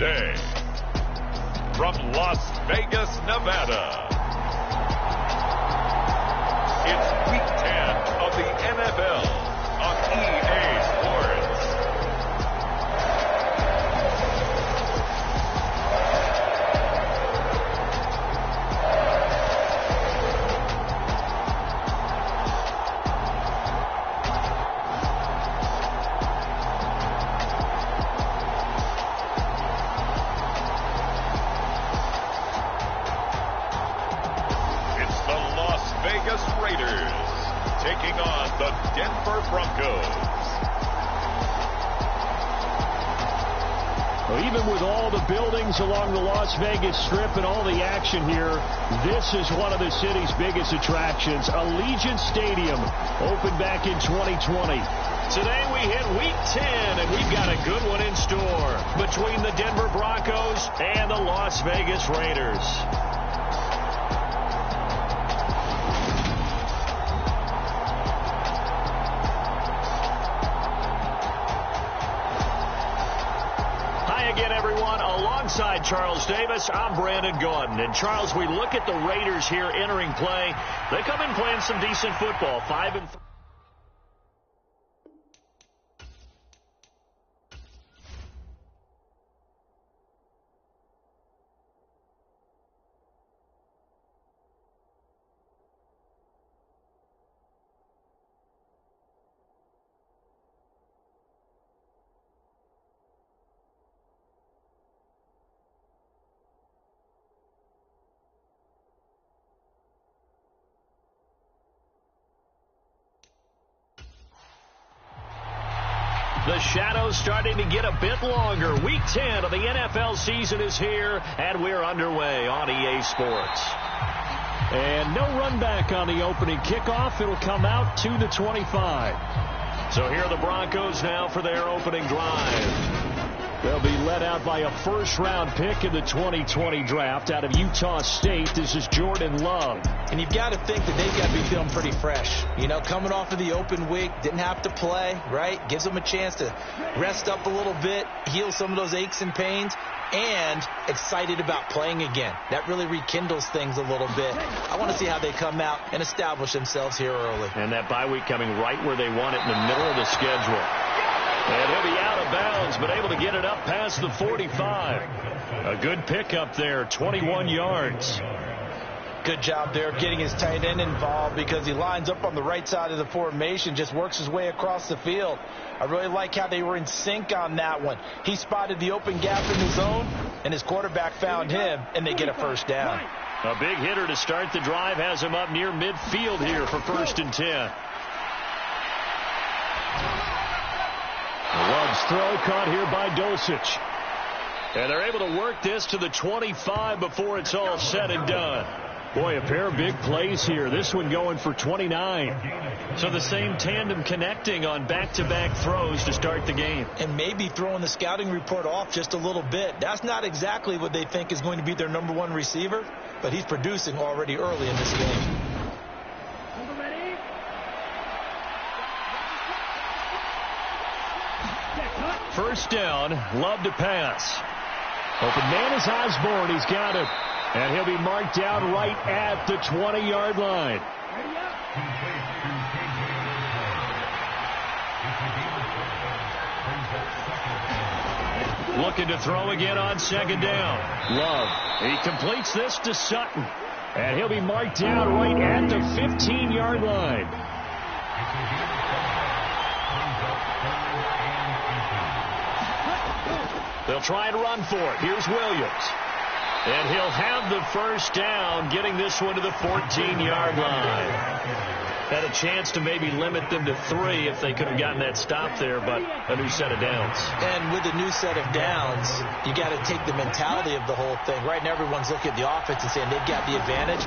Tuesday. From Las Vegas, Nevada, it's Week 10 of the NFL on EA Sports. Taking on the Denver Broncos. Well, even with all the buildings along the Las Vegas Strip and all the action here, this is one of the city's biggest attractions. Allegiant Stadium opened back in 2020. Today we hit Week 10, and we've got a good one in store between the Denver Broncos and the Las Vegas Raiders. Alongside Charles Davis, I'm Brandon Gordon. And Charles, we look at the Raiders here entering play. They come in playing some decent football, 5-5. The shadows starting to get a bit longer. Week 10 of the NFL season is here, and we're underway on EA Sports. And no run back on the opening kickoff. It'll come out to the 25. So here are the Broncos now for their opening drive. They'll be led out by a first-round pick in the 2020 draft out of Utah State. This is Jordan Love. And you've got to think that they've got to be feeling pretty fresh. You know, coming off of the open week, didn't have to play, right? Gives them a chance to rest up a little bit, heal some of those aches and pains, and excited about playing again. That really rekindles things a little bit. I want to see how they come out and establish themselves here early. And that bye week coming right where they want it, in the middle of the schedule. And he'll be out of bounds, but able to get it up past the 45. A good pickup there, 21 yards. Good job there getting his tight end involved because he lines up on the right side of the formation, just works his way across the field. I really like how they were in sync on that one. He spotted the open gap in the zone, and his quarterback found him, and they get a first down. A big hitter to start the drive has him up near midfield here for 1st and 10. Love's throw caught here by Dulcich. And they're able to work this to the 25 before it's all said and done. Boy, a pair of big plays here. This one going for 29. So the same tandem connecting on back-to-back throws to start the game. And maybe throwing the scouting report off just a little bit. That's not exactly what they think is going to be their number one receiver, but he's producing already early in this game. First down, Love to pass. Open man is Osborne. He's got it. And he'll be marked down right at the 20-yard line. Looking to throw again on 2nd down. Love. He completes this to Sutton. And he'll be marked down right at the 15-yard line. They'll try and run for it. Here's Williams. And he'll have the first down, getting this one to the 14-yard line. Had a chance to maybe limit them to 3 if they could have gotten that stop there, but a new set of downs. And with a new set of downs, you got to take the mentality of the whole thing. Right now, everyone's looking at the offense and saying they've got the advantage.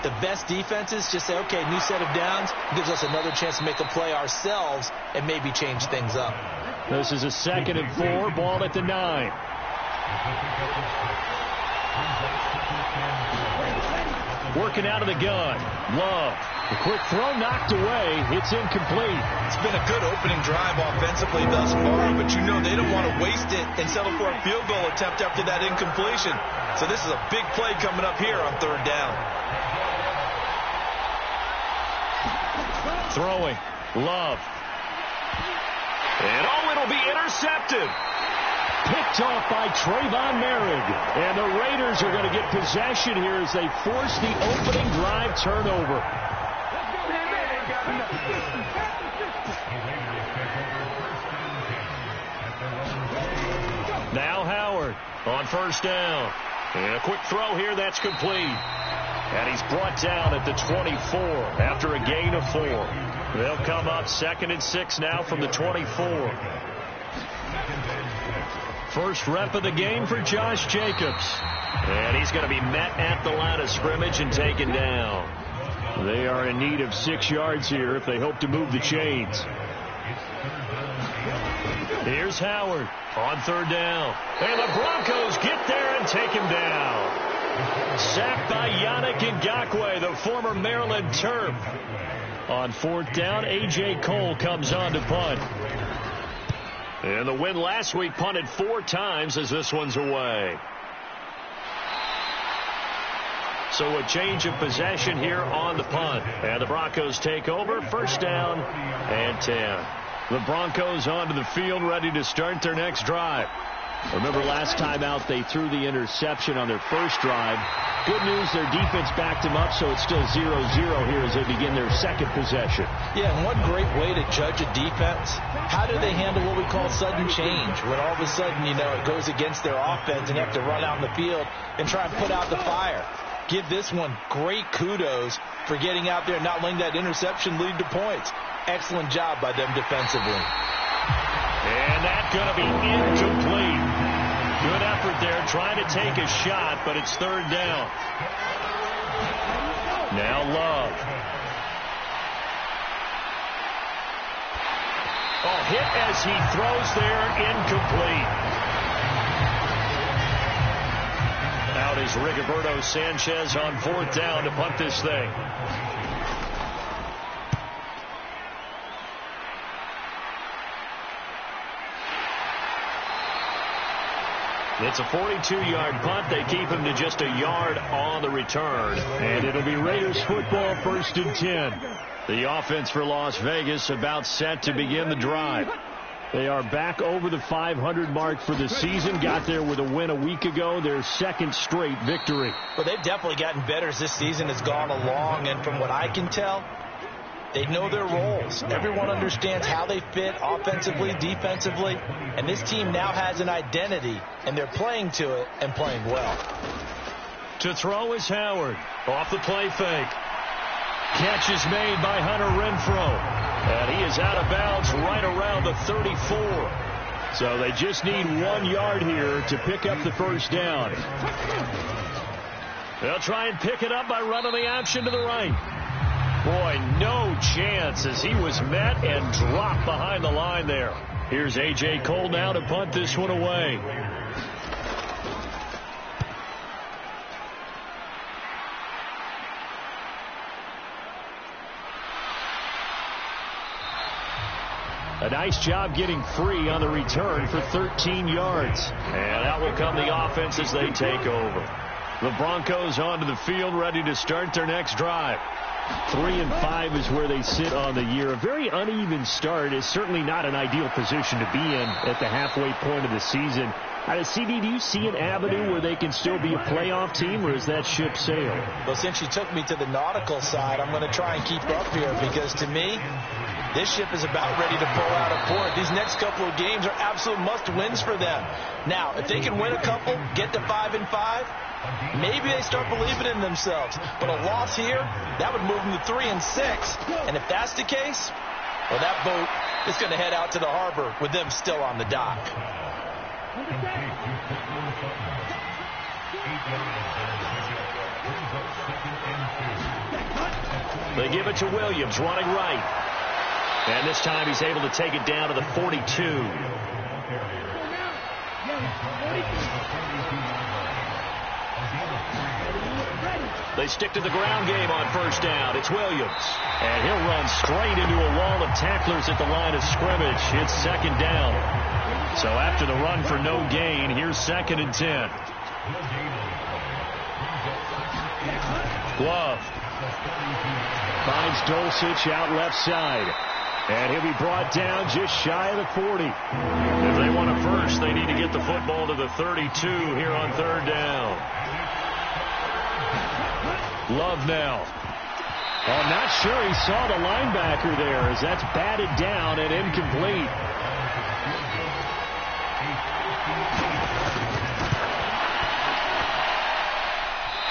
The best defenses just say, okay, new set of downs gives us another chance to make a play ourselves and maybe change things up. This is a 2nd and 4, ball at the 9. Working out of the gun. Love. The quick throw knocked away. It's incomplete. It's been a good opening drive offensively thus far, but you know they don't want to waste it and settle for a field goal attempt after that incompletion. So this is a big play coming up here on third down. Throwing. Love. And it'll be intercepted. Picked off by Trayvon Merrick. And the Raiders are going to get possession here as they force the opening drive turnover. Now Howard on first down. And a quick throw here that's complete. And he's brought down at the 24 after a gain of 4. They'll come up 2nd and 6 now from the 24. First rep of the game for Josh Jacobs. And he's going to be met at the line of scrimmage and taken down. They are in need of 6 yards here if they hope to move the chains. Here's Howard on third down. And the Broncos get there and take him down. Sacked by Yannick Ngakoue, the former Maryland Terp. On fourth down, A.J. Cole comes on to punt. And the win last week punted 4 times as this one's away. So a change of possession here on the punt. And the Broncos take over. First down and 10. The Broncos onto the field ready to start their next drive. Remember last time out they threw the interception on their first drive. Good news, their defense backed them up, so it's still 0-0 here as they begin their second possession. Yeah, and one great way to judge a defense, how do they handle what we call sudden change? When all of a sudden, you know, it goes against their offense and you have to run out in the field and try and put out the fire. Give this one great kudos for getting out there and not letting that interception lead to points. Excellent job by them defensively. And that's going to be incomplete. Good effort there trying to take a shot, but it's third down. Now Love. Hit as he throws there, incomplete. Out is Rigoberto Sanchez on fourth down to punt this thing. It's a 42-yard punt. They keep him to just a yard on the return. And it'll be Raiders football, 1st and 10. The offense for Las Vegas about set to begin the drive. They are back over the 500 mark for the season. Got there with a win a week ago. Their second straight victory. Well, they've definitely gotten better as this season has gone along. And from what I can tell, they know their roles. Everyone understands how they fit offensively, defensively. And this team now has an identity, and they're playing to it and playing well. To throw is Howard. Off the play fake. Catch is made by Hunter Renfrow. And he is out of bounds right around the 34. So they just need 1 yard here to pick up the first down. They'll try and pick it up by running the option to the right. Boy, no chance as he was met and dropped behind the line there. Here's A.J. Cole now to punt this one away. A nice job getting free on the return for 13 yards. And out will come the offense as they take over. The Broncos onto the field ready to start their next drive. 3-5 is where they sit on the year. A very uneven start is certainly not an ideal position to be in at the halfway point of the season. CD, do you see an avenue where they can still be a playoff team, or is that ship sailed? Well, since you took me to the nautical side, I'm going to try and keep up here because to me, this ship is about ready to pull out of port. These next couple of games are absolute must-wins for them. Now, if they can win a couple, get to 5-5, maybe they start believing in themselves. But a loss here, that would move them to 3-6. And if that's the case, well, that boat is going to head out to the harbor with them still on the dock. They give it to Williams, running right. And this time he's able to take it down to the 42. They stick to the ground game on first down. It's Williams. And he'll run straight into a wall of tacklers at the line of scrimmage. It's second down. So after the run for no gain, here's 2nd and 10. Glove. Finds Dulcich out left side. And he'll be brought down just shy of the 40. If they want a first, they need to get the football to the 32 here on 3rd down. Love now. Oh, not sure he saw the linebacker there as that's batted down and incomplete.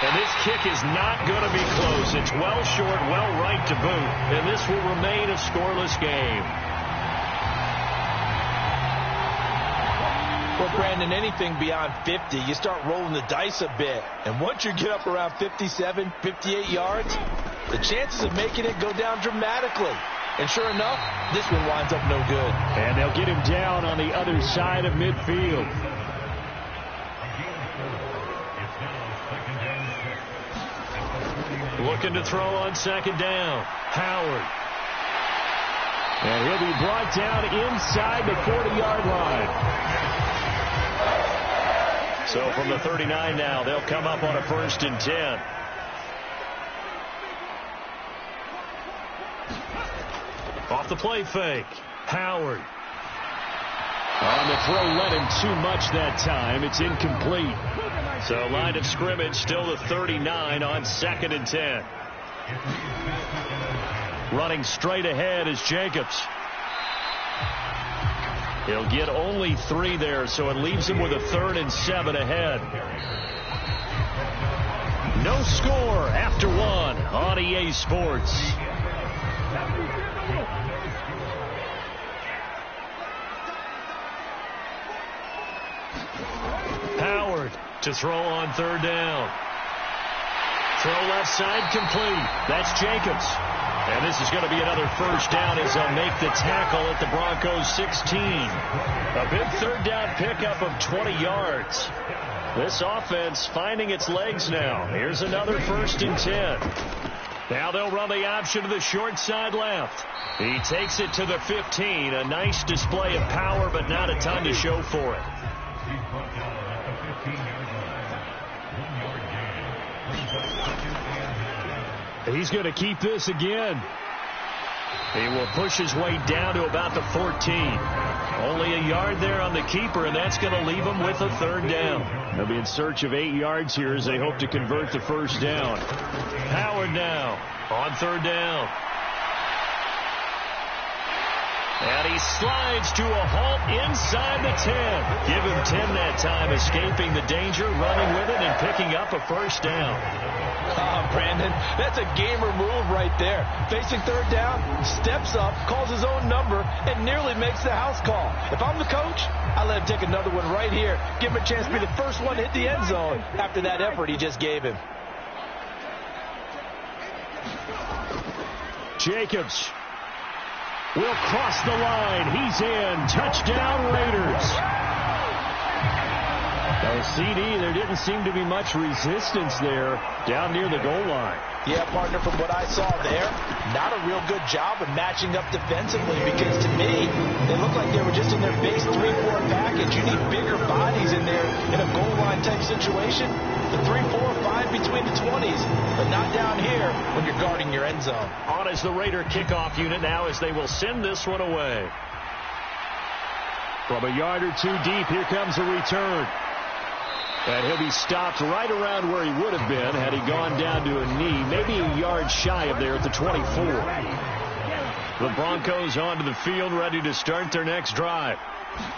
And this kick is not going to be close. It's well short, well right to boot. And this will remain a scoreless game. Well, Brandon, anything beyond 50, you start rolling the dice a bit. And once you get up around 57, 58 yards, the chances of making it go down dramatically. And sure enough, this one winds up no good. And they'll get him down on the other side of midfield. Looking to throw on 2nd down. Howard. And he'll be brought down inside the 40-yard line. So from the 39 now, they'll come up on a 1st and 10. Off the play fake. Howard. On the throw, let him too much that time. It's incomplete. So line of scrimmage still the 39 on 2nd and 10. Running straight ahead is Jacobs. He'll get only 3 there, so it leaves him with a 3rd and 7 ahead. No score after 1 on EA Sports. Howard to throw on 3rd down. Throw left side complete. That's Jacobs. And this is going to be another 1st down as they'll make the tackle at the Broncos 16. A big 3rd down pickup of 20 yards. This offense finding its legs now. Here's another 1st and 10. Now they'll run the option to the short side left. He takes it to the 15. A nice display of power, but not a ton to show for it. He's going to keep this again. He will push his way down to about the 14. Only a yard there on the keeper, and that's going to leave him with a 3rd down. They'll be in search of 8 yards here as they hope to convert the 1st down. Howard now on 3rd down. And he slides to a halt inside the 10. Give him 10 that time, escaping the danger, running with it, and picking up a 1st down. Brandon, that's a gamer move right there. Facing 3rd down, steps up, calls his own number, and nearly makes the house call. If I'm the coach, I let him take another one right here. Give him a chance to be the first one to hit the end zone after that effort he just gave him. Jacobs will cross the line. He's in. Touchdown, Raiders. CD, there didn't seem to be much resistance there down near the goal line. Yeah, partner, from what I saw there, not a real good job of matching up defensively because to me, they looked like they were just in their base 3-4 package. You need bigger bodies in there in a goal line type situation. The 3, 4, 5 between the 20s, but not down here when you're guarding your end zone. On is the Raider kickoff unit now as they will send this one away. From a yard or 2 deep, here comes a return. And he'll be stopped right around where he would have been had he gone down to a knee, maybe a yard shy of there at the 24. The Broncos onto the field, ready to start their next drive.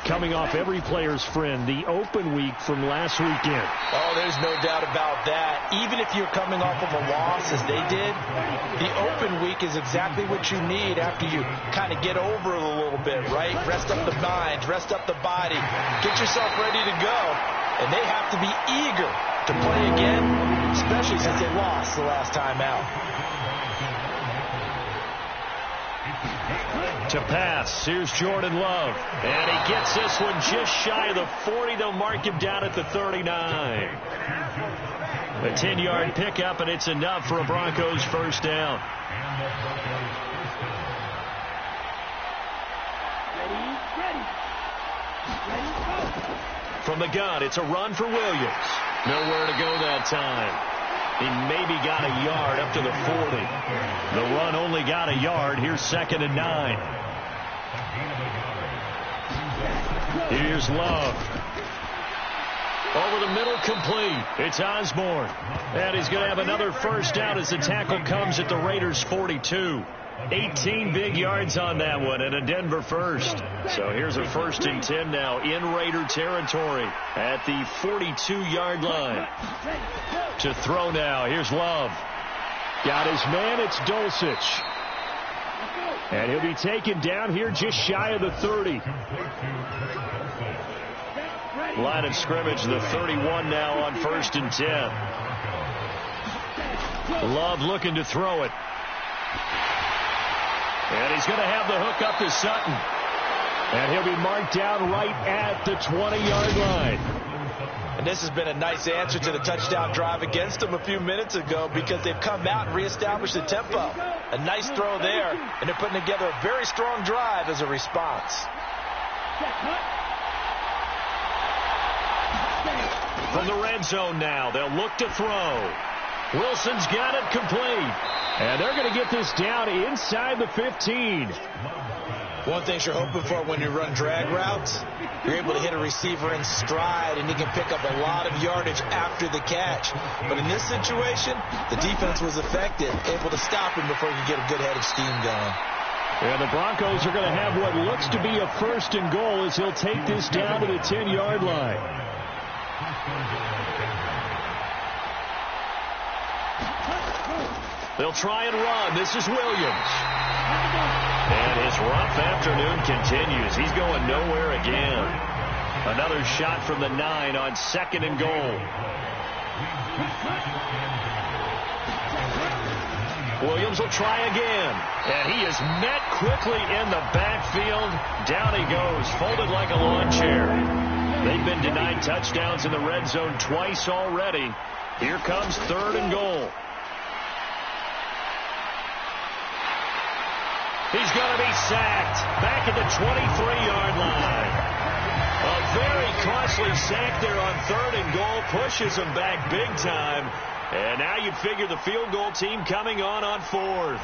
Coming off every player's friend, the open week from last weekend. Oh, there's no doubt about that. Even if you're coming off of a loss as they did, the open week is exactly what you need after you kind of get over it a little bit, right? Rest up the mind, rest up the body, get yourself ready to go. And they have to be eager to play again, especially since they lost the last time out. To pass, here's Jordan Love. And he gets this one just shy of the 40. They'll mark him down at the 39. A 10-yard pickup, and it's enough for a Broncos first down. From the gun, it's a run for Williams. Nowhere to go that time. He maybe got a yard up to the 40. The run only got a yard. Here's 2nd and 9. Here's Love. Over the middle, complete. It's Osborne. And he's going to have another first down as the tackle comes at the Raiders' 42. 18 big yards on that one, and a Denver first. So here's a 1st and 10 now in Raider territory at the 42-yard line. To throw now. Here's Love. Got his man. It's Dulcich. And he'll be taken down here just shy of the 30. Line of scrimmage, the 31 now on 1st and 10. Love looking to throw it. And he's going to have the hook up to Sutton. And he'll be marked down right at the 20-yard line. And this has been a nice answer to the touchdown drive against them a few minutes ago because they've come out and reestablished the tempo. A nice throw there, and they're putting together a very strong drive as a response. From the red zone now, they'll look to throw. Wilson's got it complete. And they're going to get this down inside the 15. One thing you're hoping for when you run drag routes, you're able to hit a receiver in stride, and he can pick up a lot of yardage after the catch. But in this situation, the defense was effective, able to stop him before he could get a good head of steam going. And the Broncos are going to have what looks to be a 1st and goal as he'll take this down to the 10-yard line. They'll try and run. This is Williams. And his rough afternoon continues. He's going nowhere again. Another shot from the 9 on 2nd and goal. Williams will try again. And he is met quickly in the backfield. Down he goes, folded like a lawn chair. They've been denied touchdowns in the red zone twice already. Here comes 3rd and goal. He's going to be sacked back at the 23-yard line. A very costly sack there on 3rd and goal. Pushes him back big time. And now you'd figure the field goal team coming on 4th.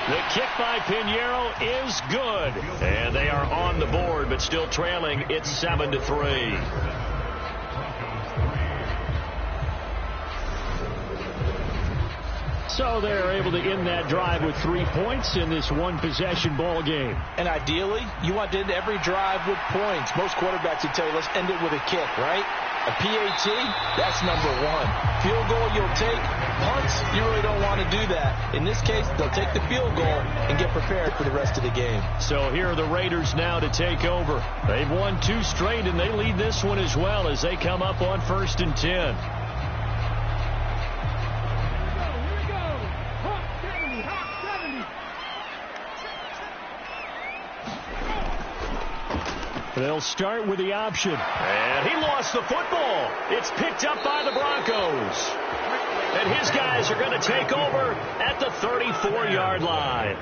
The kick by Pinheiro is good. And they are on the board, but still trailing. It's 7-3. So they're able to end that drive with 3 points in this one-possession ball game. And ideally, you want to end every drive with points. Most quarterbacks would tell you, let's end it with a kick, right? A PAT, that's number 1. Field goal you'll take. Punts, you really don't want to do that. In this case, they'll take the field goal and get prepared for the rest of the game. So here are the Raiders now to take over. They've won 2 straight, and they lead this one as well as they come up on 1st and 10. They'll start with the option. And he lost the football. It's picked up by the Broncos. And his guys are going to take over at the 34-yard line.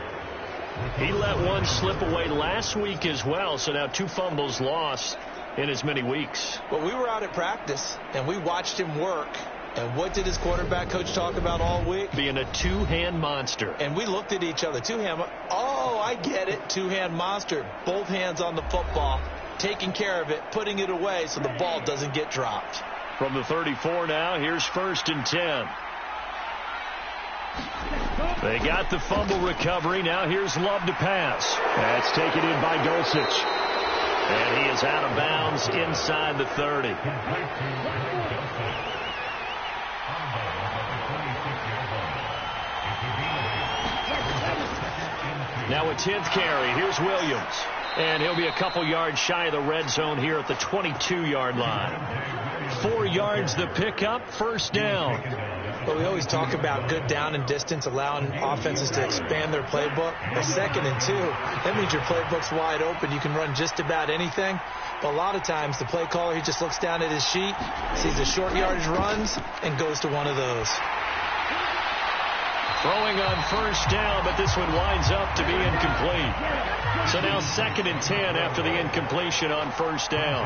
He let one slip away last week as well, so now 2 fumbles lost in as many weeks. Well, we were out at practice, and we watched him work. And what did his quarterback coach talk about all week? Being a 2-hand monster. And we looked at each other. 2-hand. Oh, I get it. 2-hand monster. Both hands on the football. Taking care of it, putting it away so the ball doesn't get dropped. From the 34 now, here's 1st and 10. They got the fumble recovery. Now here's Love to pass. That's taken in by Dulcich. And he is out of bounds inside the 30. Now a 10th carry. Here's Williams. And he'll be a couple yards shy of the red zone here at the 22-yard line. 4 yards the pickup, 1st down. But we always talk about good down and distance, allowing offenses to expand their playbook. But 2nd and 2, that means your playbook's wide open. You can run just about anything. But a lot of times, the play caller, he just looks down at his sheet, sees the short yardage runs, and goes to one of those. Throwing on first down, but this one winds up to be incomplete. So now 2nd and 10 after the incompletion on first down.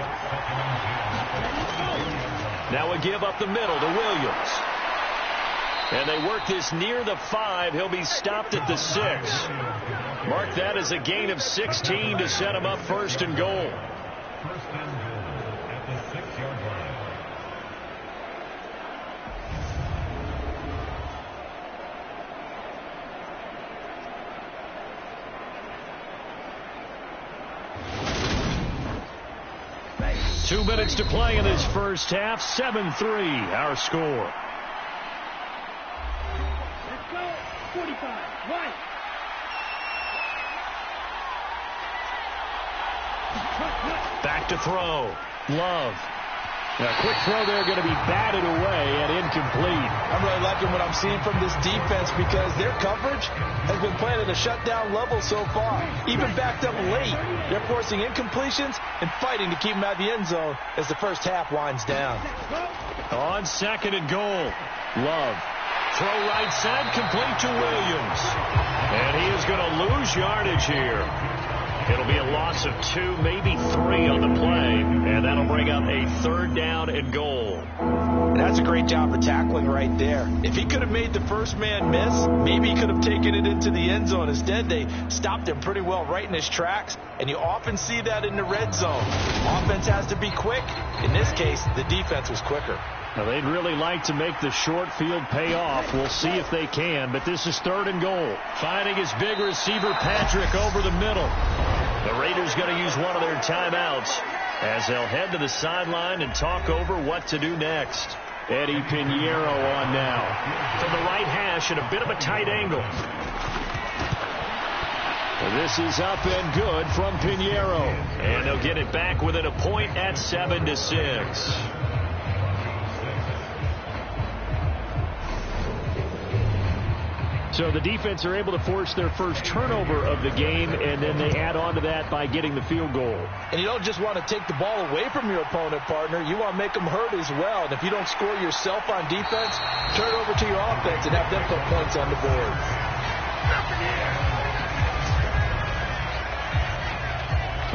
Now a give up the middle to Williams. And they work this near the 5. He'll be stopped at the 6. Mark that as a gain of 16 to set him up 1st and goal. First and goal at the 6-yard line. Two minutes to play in this first half. 7-3 our score. Let's go. 45. Right. Back to throw. Love. A quick throw there going to be batted away and incomplete. I'm really liking what I'm seeing from this defense because their coverage has been playing at a shutdown level so far. Even backed up late, they're forcing incompletions and fighting to keep them out of the end zone as the first half winds down. On 2nd and goal. Love. Throw right side, complete to Williams. And he is going to lose yardage here. It'll be a loss of 2, maybe 3 on the play, and that'll bring up a 3rd down and goal. That's a great job of tackling right there. If he could have made the first man miss, maybe he could have taken it into the end zone. Instead, they stopped him pretty well right in his tracks, and you often see that in the red zone. Offense has to be quick. In this case, the defense was quicker. Now, they'd really like to make the short field pay off. We'll see if they can, but this is 3rd and goal. Finding his big receiver, Patrick, over the middle. The Raiders going to use one of their timeouts as they'll head to the sideline and talk over what to do next. Eddie Pinheiro on now. From the right hash at a bit of a tight angle. This is up and good from Pinheiro. And they'll get it back within a point at 7-6. So the defense are able to force their first turnover of the game, and then they add on to that by getting the field goal. And you don't just want to take the ball away from your opponent, partner. You want to make them hurt as well. And if you don't score yourself on defense, turn it over to your offense and have them put points on the board.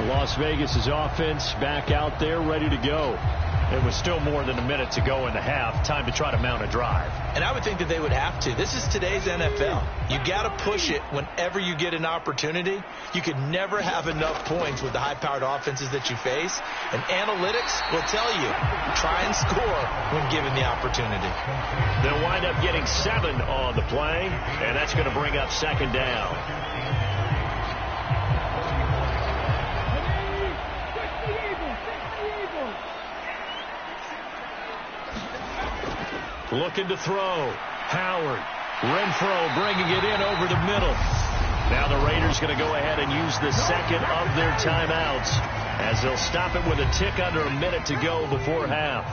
Las Vegas' offense back out there ready to go. It was still more than a minute to go in the half. Time to try to mount a drive. And I would think that they would have to. This is today's NFL. You got to push it whenever you get an opportunity. You can never have enough points with the high-powered offenses that you face. And analytics will tell you, try and score when given the opportunity. They'll wind up getting 7 on the play, and that's going to bring up 2nd down. Looking to throw. Howard. Renfro bringing it in over the middle. Now the Raiders going to go ahead and use the 2nd of their timeouts as they'll stop it with a tick under a minute to go before half.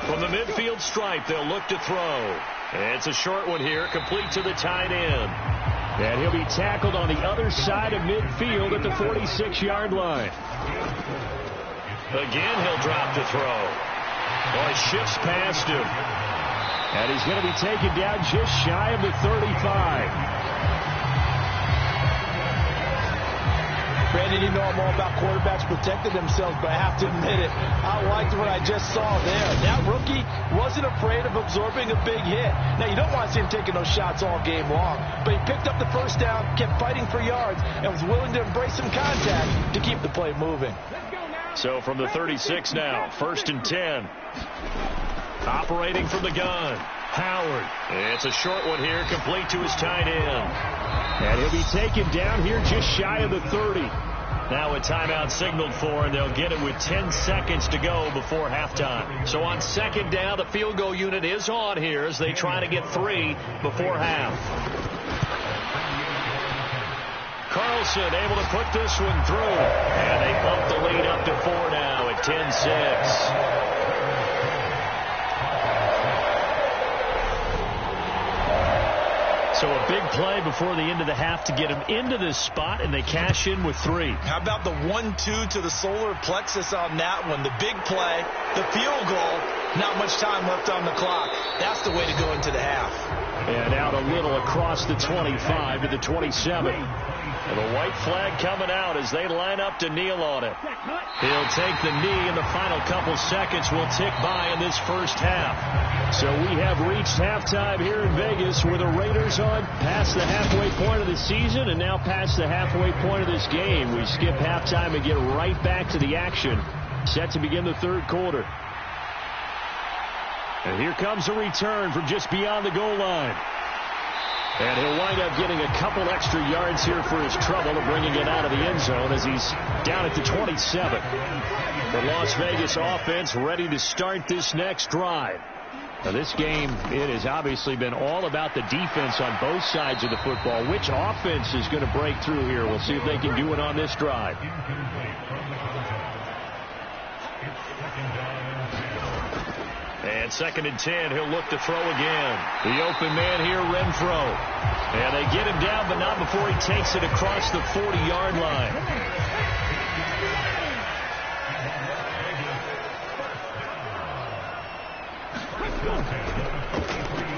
From the midfield stripe, they'll look to throw. It's a short one here, complete to the tight end. And he'll be tackled on the other side of midfield at the 46-yard line. Again, he'll drop to throw. Well, he shifts past him. And he's going to be taken down just shy of the 35. Brandon, you know I'm all about quarterbacks protecting themselves, but I have to admit it. I liked what I just saw there. That rookie wasn't afraid of absorbing a big hit. Now, you don't want to see him taking those shots all game long, but he picked up the first down, kept fighting for yards, and was willing to embrace some contact to keep the play moving. So from the 36 now, 1st and 10. Operating from the gun. Howard. It's a short one here, complete to his tight end. And he'll be taken down here just shy of the 30. Now a timeout signaled for, and they'll get it with 10 seconds to go before halftime. So on 2nd down, the field goal unit is on here as they try to get 3 before half. Carlson able to put this one through. And they bump the lead up to 4 now at 10-6. So a big play before the end of the half to get him into this spot, and they cash in with 3. How about the 1-2 to the solar plexus on that one? The big play, the field goal, not much time left on the clock. That's the way to go into the half. And out a little across the 25 to the 27. And the white flag coming out as they line up to kneel on it. He'll take the knee, and the final couple seconds will tick by in this first half. So we have reached halftime here in Vegas with the Raiders on past the halfway point of the season and now past the halfway point of this game. We skip halftime and get right back to the action. Set to begin the third quarter. And here comes a return from just beyond the goal line. And he'll wind up getting a couple extra yards here for his trouble of bringing it out of the end zone as he's down at the 27. The Las Vegas offense ready to start this next drive. Now this game, it has obviously been all about the defense on both sides of the football. Which offense is going to break through here? We'll see if they can do it on this drive. And 2nd and 10, he'll look to throw again. The open man here, Renfro. And they get him down, but not before he takes it across the 40-yard line.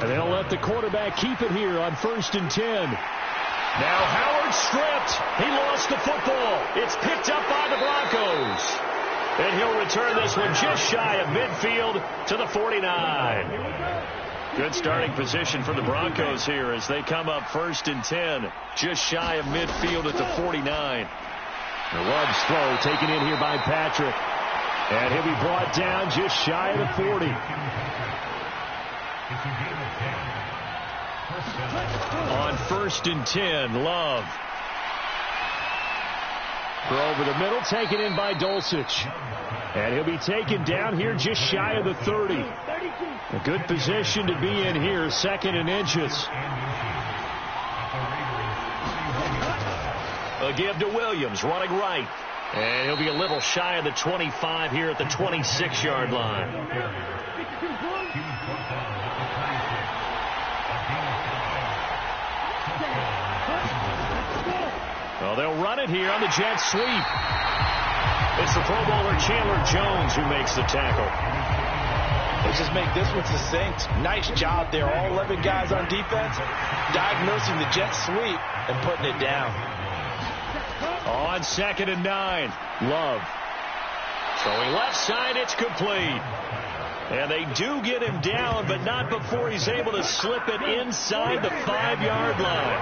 And they'll let the quarterback keep it here on 1st and 10. Now Howard stripped. He lost the football. It's picked up by the Broncos. And he'll return this one just shy of midfield to the 49. Good starting position for the Broncos here as they come up 1st and 10. Just shy of midfield at the 49. The Love's throw taken in here by Patrick. And he'll be brought down just shy of the 40. On 1st and 10, Love. Throw over the middle, taken in by Dulcich. And he'll be taken down here just shy of the 30. A good position to be in here, 2nd and inches. A give to Williams, running right. And he'll be a little shy of the 25 here at the 26-yard line. Well, they'll run it here on the jet sweep. It's the Pro Bowler Chandler Jones who makes the tackle. Let's just make this one succinct. Nice job there. All 11 guys on defense diagnosing the jet sweep and putting it down. On 2nd and 9, Love. Throwing left side, it's complete. And they do get him down, but not before he's able to slip it inside the 5-yard line.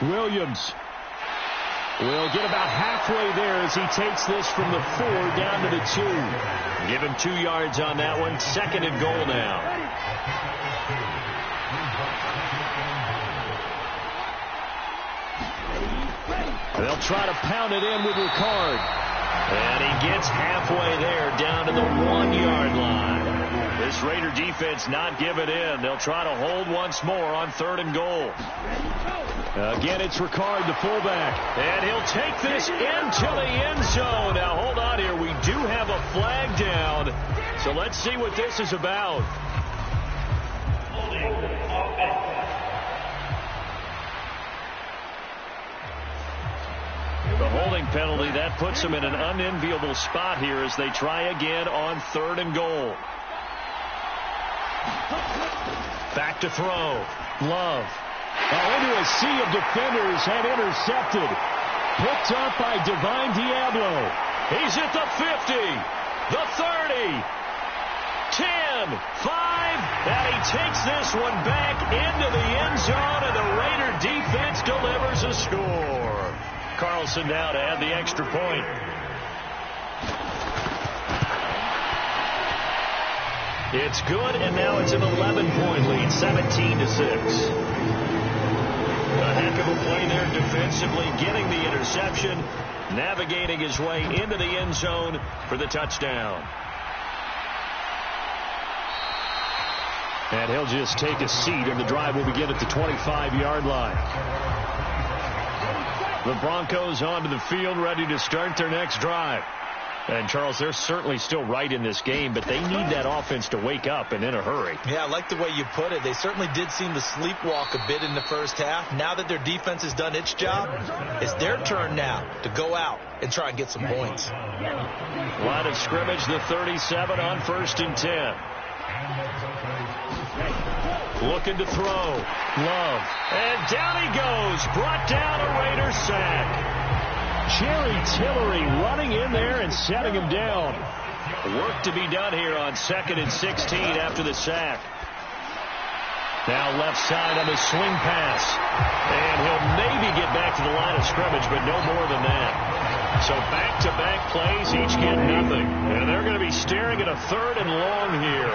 Williams will get about halfway there as he takes this from the 4 down to the 2. Give him 2 yards on that one. 2nd and goal now. They'll try to pound it in with Ricard. And he gets halfway there down to the 1-yard line. This Raider defense not giving in. They'll try to hold once more on 3rd and goal. Again, it's Ricard, the fullback. And he'll take this into the end zone. Now, hold on here. We do have a flag down. So let's see what this is about. The holding penalty, that puts them in an unenviable spot here as they try again on 3rd and goal. Back to throw. Love. Into a sea of defenders and intercepted. Picked up by Divine Diablo. He's at the 50, the 30, 10, 5, and he takes this one back into the end zone, and the Raider defense delivers a score. Carlson now to add the extra point. It's good, and now it's an 11-point lead, 17-6. A heck of a play there defensively, getting the interception, navigating his way into the end zone for the touchdown. And he'll just take a seat, and the drive will begin at the 25-yard line. The Broncos onto the field, ready to start their next drive. And, Charles, they're certainly still right in this game, but they need that offense to wake up and in a hurry. Yeah, I like the way you put it. They certainly did seem to sleepwalk a bit in the first half. Now that their defense has done its job, it's their turn now to go out and try and get some points. Line of scrimmage, the 37 on 1st and 10. Looking to throw. Love. And down he goes. Brought down a Raider sack. Jerry Tillery running in there and setting him down. Work to be done here on 2nd and 16 after the sack. Now left side on the swing pass. And he'll maybe get back to the line of scrimmage, but no more than that. So back-to-back plays, each get nothing. And they're going to be staring at a 3rd and long here.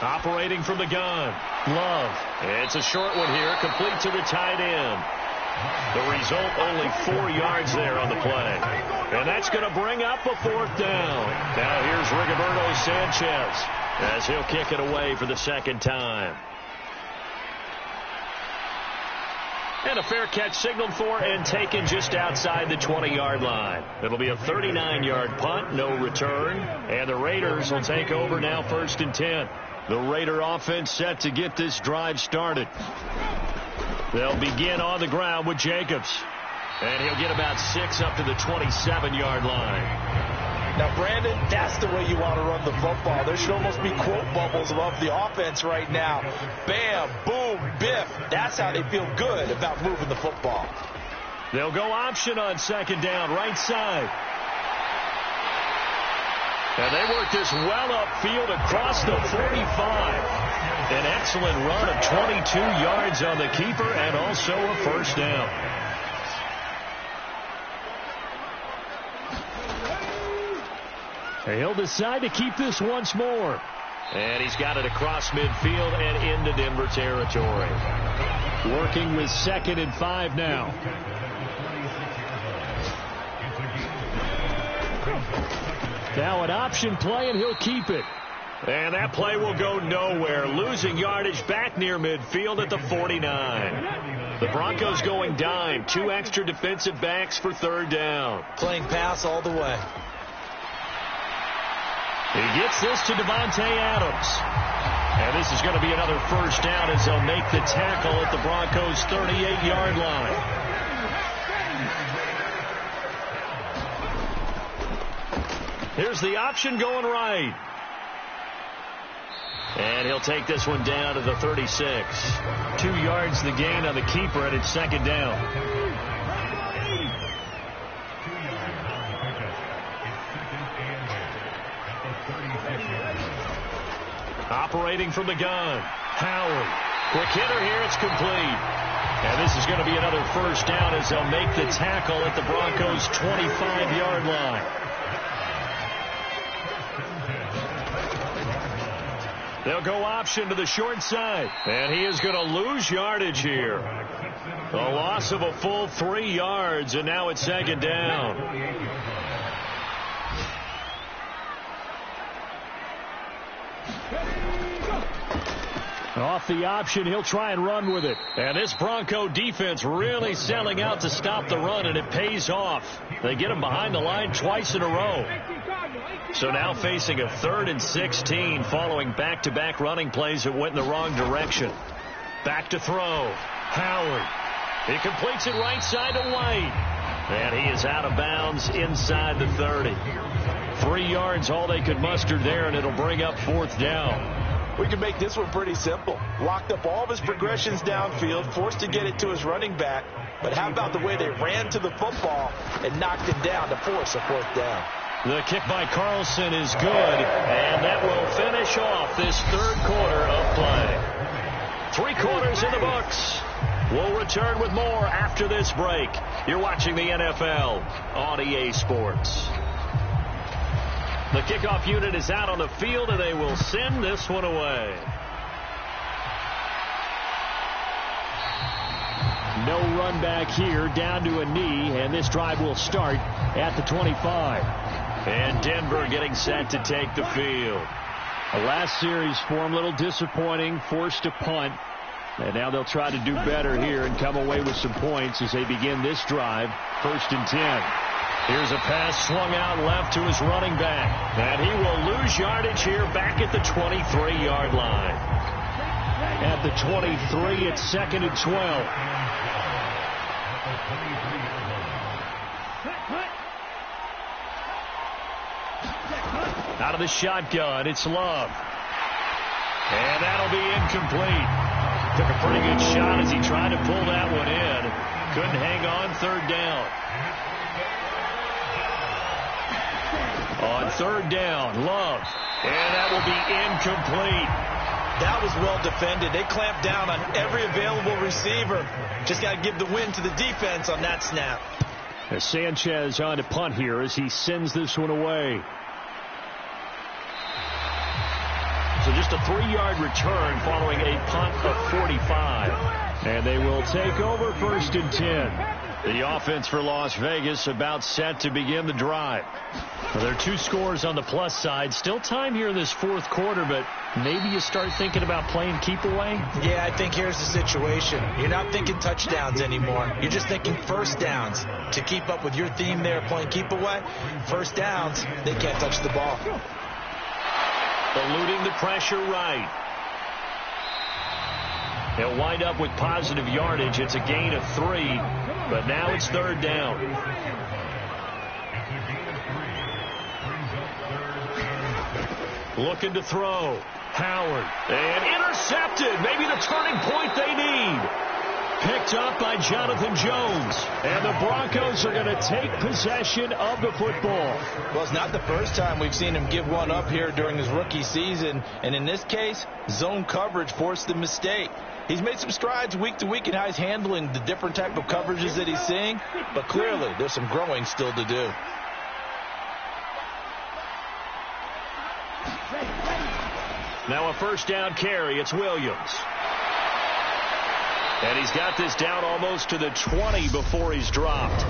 Operating from the gun. Love. It's a short one here, complete to the tight end. The result, only 4 yards there on the play. And that's going to bring up a 4th down. Now here's Rigoberto Sanchez as he'll kick it away for the 2nd time. And a fair catch signaled for and taken just outside the 20-yard line. It'll be a 39-yard punt, no return. And the Raiders will take over now 1st and 10. The Raider offense set to get this drive started. They'll begin on the ground with Jacobs. And he'll get about 6 up to the 27-yard line. Now, Brandon, that's the way you want to run the football. There should almost be quote bubbles above the offense right now. Bam, boom, biff. That's how they feel good about moving the football. They'll go option on 2nd down, right side. And they work this well upfield across the 45. An excellent run of 22 yards on the keeper and also a 1st down. He'll decide to keep this once more. And he's got it across midfield and into Denver territory. Working with 2nd and 5 now. Now an option play, and he'll keep it. And that play will go nowhere. Losing yardage back near midfield at the 49. The Broncos going dime. 2 extra defensive backs for 3rd down. Playing pass all the way. He gets this to Devontae Adams. And this is going to be another 1st down as they'll make the tackle at the Broncos' 38-yard line. Here's the option going right. And he'll take this one down to the 36. 2 yards the gain on the keeper, and it's 2nd down. Operating from the gun. Howard. Quick hitter here. It's complete. And this is going to be another 1st down as they'll make the tackle at the Broncos' 25-yard line. They'll go option to the short side. And he is going to lose yardage here. A loss of a full 3 yards, and now it's 2nd down. Off the option, he'll try and run with it. And this Bronco defense really selling out to stop the run, and it pays off. They get him behind the line twice in a row. So now facing a 3rd and 16 following back-to-back running plays that went in the wrong direction. Back to throw. Howard. He completes it right side to White. And he is out of bounds inside the 30. 3 yards all they could muster there, and it'll bring up 4th down. We can make this one pretty simple. Locked up all of his progressions downfield, forced to get it to his running back. But how about the way they ran to the football and knocked him down to force a 4th down? The kick by Carlson is good, and that will finish off this 3rd quarter of play. 3 quarters in the books. We'll return with more after this break. You're watching the NFL on EA Sports. The kickoff unit is out on the field, and they will send this one away. No run back here, down to a knee, and this drive will start at the 25. And Denver getting set to take the field. The last series for them, a little disappointing, forced to punt. And now they'll try to do better here and come away with some points as they begin this drive, 1st and 10. Here's a pass swung out left to his running back. And he will lose yardage here back at the 23-yard line. At the 23, it's 2nd and 12. Out of the shotgun, it's Love. And that'll be incomplete. Took a pretty good shot as he tried to pull that one in. Couldn't hang on, 3rd down. On 3rd down, Love. And that will be incomplete. That was well defended. They clamped down on every available receiver. Just got to give the win to the defense on that snap. As Sanchez on to punt here as he sends this one away. So just a 3-yard return following a punt of 45. And they will take over 1st and 10. The offense for Las Vegas about set to begin the drive. Well, there are 2 scores on the plus side. Still time here in this 4th quarter, but maybe you start thinking about playing keep away? Yeah, I think here's the situation. You're not thinking touchdowns anymore. You're just thinking 1st downs. To keep up with your theme there, playing keep away, 1st downs, they can't touch the ball. Eluding the pressure right. He'll wind up with positive yardage. It's a gain of 3, but now it's 3rd down. Looking to throw. Howard. And intercepted. Maybe the turning point they need. Picked up by Jonathan Jones. And the Broncos are going to take possession of the football. Well, it's not the first time we've seen him give one up here during his rookie season. And in this case, zone coverage forced the mistake. He's made some strides week to week in how he's handling the different type of coverages that he's seeing. But clearly, there's some growing still to do. Now a 1st down carry. It's Williams. And he's got this down almost to the 20 before he's dropped.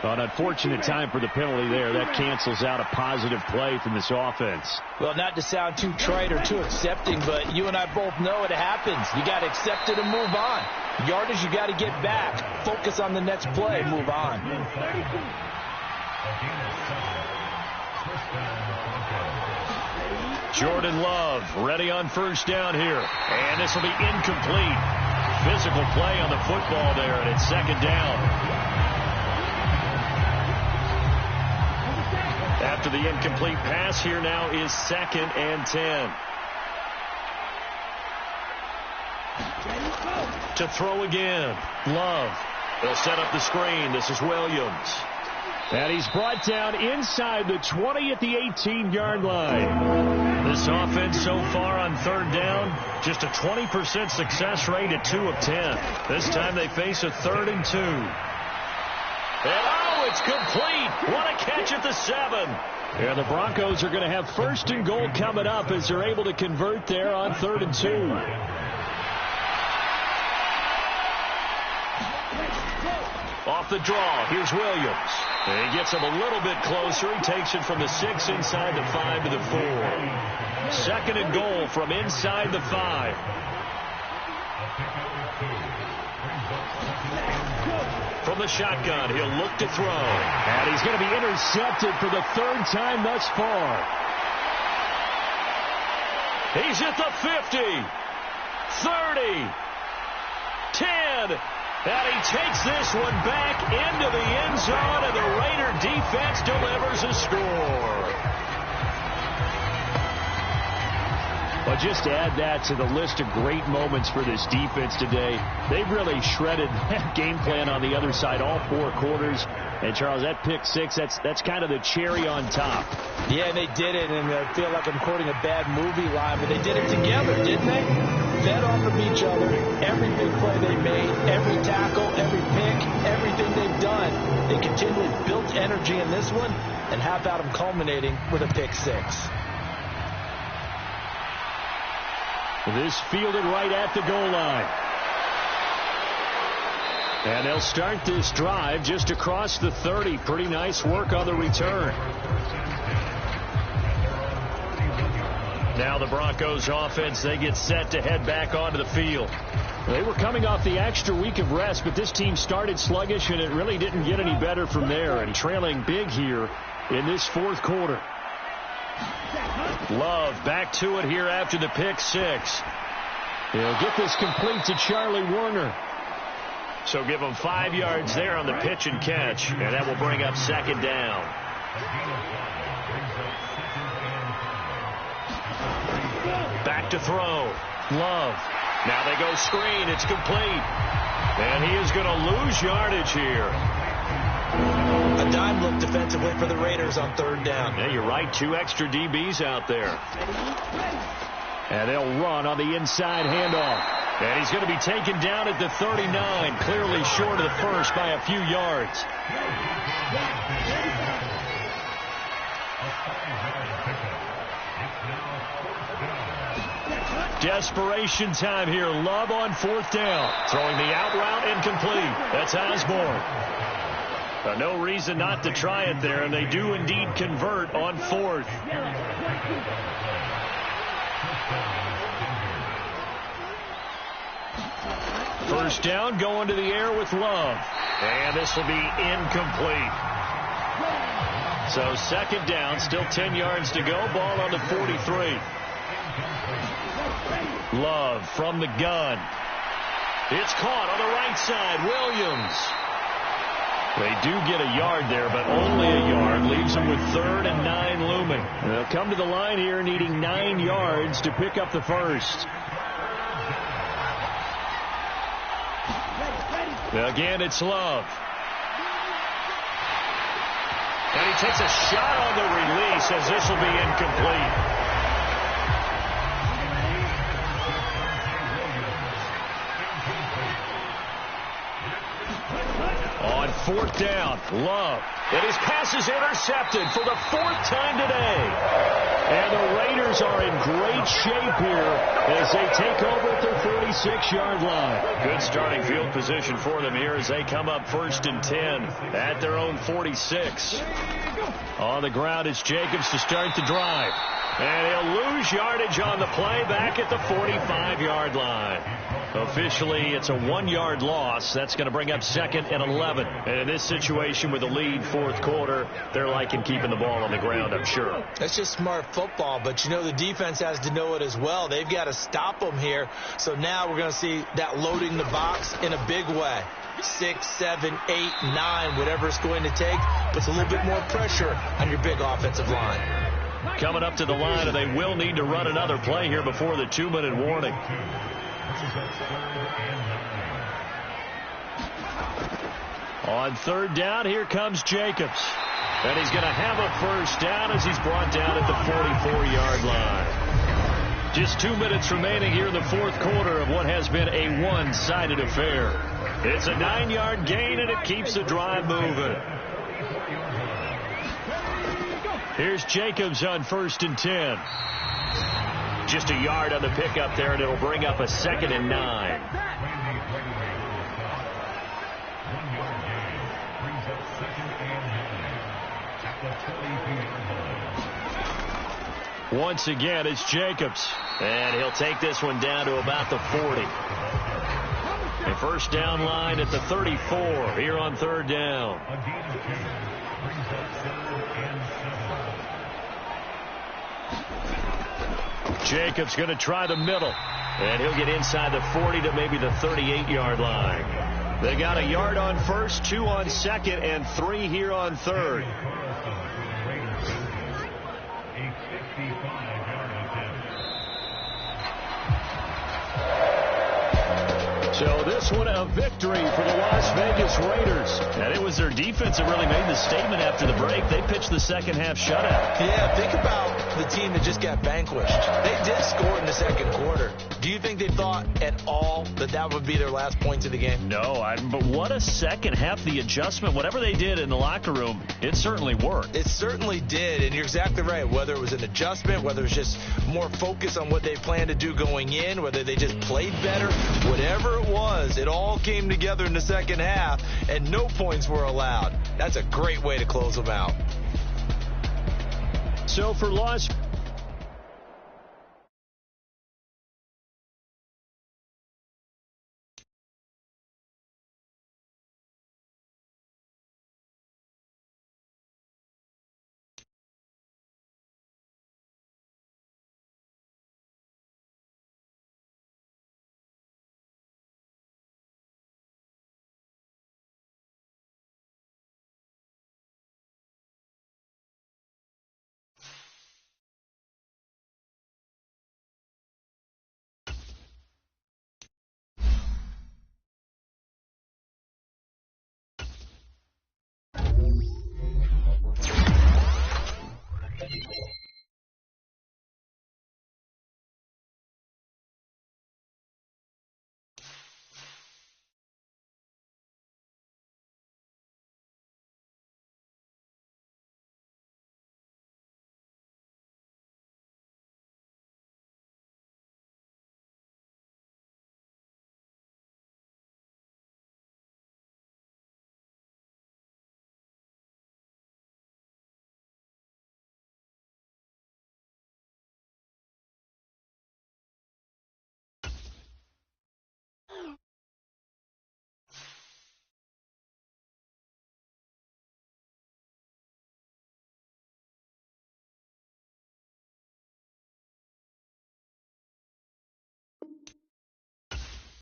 An unfortunate time for the penalty there. That cancels out a positive play from this offense. Well, not to sound too trite or too accepting, but you and I both know it happens. You got to accept it and move on. Yardage, you got to get back. Focus on the next play. Move on. Jordan Love ready on 1st down here. And this will be incomplete. Physical play on the football there, and it's 2nd down. After the incomplete pass, here now is 2nd and 10. To throw again. Love. They'll set up the screen. This is Williams. And he's brought down inside the 20 at the 18-yard line. This offense so far on 3rd down, just a 20% success rate at 2 of 10. This time they face a 3rd and 2. And it's complete. What a catch at the 7. Yeah, the Broncos are going to have 1st and goal coming up as they're able to convert there on 3rd and 2. Off the draw, here's Williams. And he gets him a little bit closer. He takes it from the 6 inside the 5 to the 4. 2nd and goal from inside the 5. From the shotgun, he'll look to throw. And he's going to be intercepted for the 3rd time thus far. He's at the 50, 30, 10. And he takes this one back into the end zone, and the Raider defense delivers a score. Well, just to add that to the list of great moments for this defense today, they've really shredded that game plan on the other side all 4 quarters. And, Charles, that pick 6, that's kind of the cherry on top. Yeah, they did it, and I feel like I'm quoting a bad movie line, but they did it together, didn't they? Fed off of each other, every big play they made, every tackle, every pick, everything they've done. They continually built energy in this one, and how about them culminating with a pick 6? This fielded right at the goal line. And they'll start this drive just across the 30. Pretty nice work on the return. Now the Broncos offense, they get set to head back onto the field. They were coming off the extra week of rest, but this team started sluggish, and it really didn't get any better from there, and trailing big here in this fourth quarter. Love back to it here after the pick six. He'll get this complete to Charlie Warner. So give him 5 yards there on the pitch and catch, and that will bring up second down. Back to throw. Love. Now they go screen. It's complete. And he is going to lose yardage here. A dime look defensively for the Raiders on third down. Yeah, you're right. 2 extra DBs out there. And they'll run on the inside handoff. And he's going to be taken down at the 39, clearly short of the first by a few yards. Desperation time here. Love on fourth down. Throwing the out route incomplete. That's Osborne. No reason not to try it there, and they do indeed convert on fourth. First down, going to the air with Love. And this will be incomplete. So second down, still 10 yards to go. Ball on the 43. Love from the gun. It's caught on the right side. Williams. They do get a yard there, but only a yard. Leaves them with 3rd and 9 looming. They'll come to the line here needing 9 yards to pick up the first. Again, it's Love. And he takes a shot on the release as this will be incomplete. On fourth down, Love. And his pass is intercepted for the 4th time today. And the Raiders are in great shape here as they take over at their 46-yard line. Good starting field position for them here as they come up 1st and 10 at their own 46. On the ground is Jacobs to start the drive. And he'll lose yardage on the play back at the 45-yard line. Officially, it's a 1-yard loss. That's going to bring up 2nd and 11. And in this situation with a lead fourth quarter, they're liking keeping the ball on the ground, I'm sure. That's just smart football, but you know the defense has to know it as well. They've got to stop them here. So now we're going to see that loading the box in a big way. 6, 7, 8, 9, whatever it's going to take, puts a little bit more pressure on your big offensive line. Coming up to the line, and they will need to run another play here before the 2-minute warning. On third down, here comes Jacobs. And he's going to have a first down as he's brought down at the 44-yard line. Just 2 minutes remaining here in the fourth quarter of what has been a one-sided affair. It's a 9-yard gain, and it keeps the drive moving. Here's Jacobs on 1st and 10. Just a yard on the pickup there, and it'll bring up a 2nd and 9. Once again, it's Jacobs. And he'll take this one down to about the 40. A first down line at the 34 here on third down. Jacobs going to try the middle. And he'll get inside the 40 to maybe the 38-yard line. They got a yard on first, 2 on second, and 3 here on third. So this one a victory for the Las Vegas Raiders. And it was their defense that really made the statement after the break. They pitched the second half shutout. Yeah, think about the team that just got vanquished. They did score in the second quarter. Do you think they thought at all that that would be their last points of the game? No, but what a second half. The adjustment, whatever they did in the locker room, it certainly worked. It certainly did, and you're exactly right. Whether it was an adjustment, whether it was just more focus on what they planned to do going in, whether they just played better, whatever it was, it all came together in the second half, and no points were allowed. That's a great way to close them out. So for Las